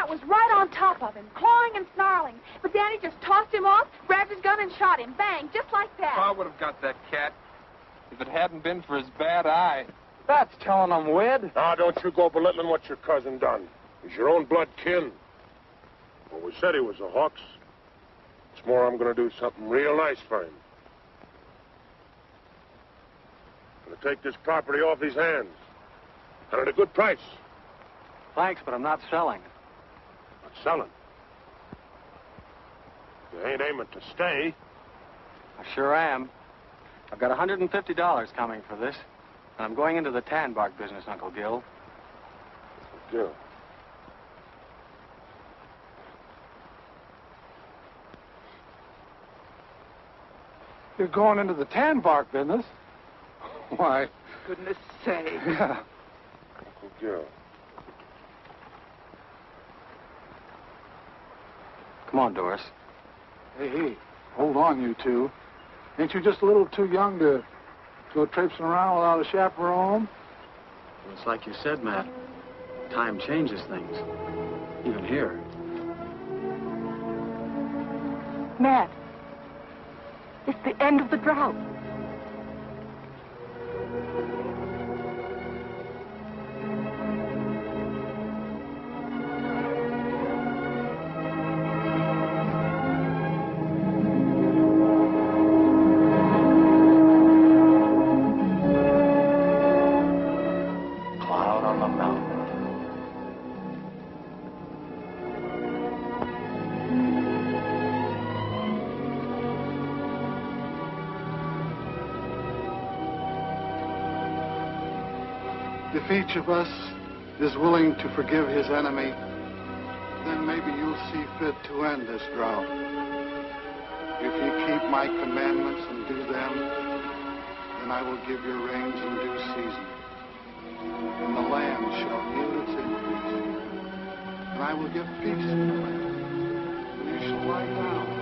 Speaker 8: cat was right on top of him, clawing and snarling. But Danny just tossed him off, grabbed his gun, and shot him. Bang, just like that.
Speaker 9: I would have got that cat if it hadn't been for his bad eye.
Speaker 3: That's telling them, Wid.
Speaker 2: Now, don't you go belittling what your cousin done. He's your own blood kin. Well, we said he was a Hawks. It's more, I'm going to do something real nice for him. I'm going to take this property off his hands. And at a good price.
Speaker 3: Thanks, but I'm not selling.
Speaker 2: Not selling. You ain't aiming to stay.
Speaker 3: I sure am. I've got $150 coming for this. And I'm going into the tan bark business, Uncle Gil.
Speaker 2: Gil.
Speaker 5: You're going into the tan bark business? Why?
Speaker 7: Goodness sake.
Speaker 5: Yeah.
Speaker 2: Uncle Gil.
Speaker 3: Come on, Doris.
Speaker 5: Hey, hold on, you two. Ain't you just a little too young to go traipsing around without a chaperone?
Speaker 3: Well, it's like you said, Matt. Time changes things. Even here.
Speaker 7: Matt, it's the end of the drought.
Speaker 3: Cloud on the mountain.
Speaker 5: If each of us is willing to forgive his enemy, then maybe you'll see fit to end this drought. If you keep my commandments and do them, then I will give your rains in due season, and the land shall yield its increase. And I will give peace in the land, and you shall lie down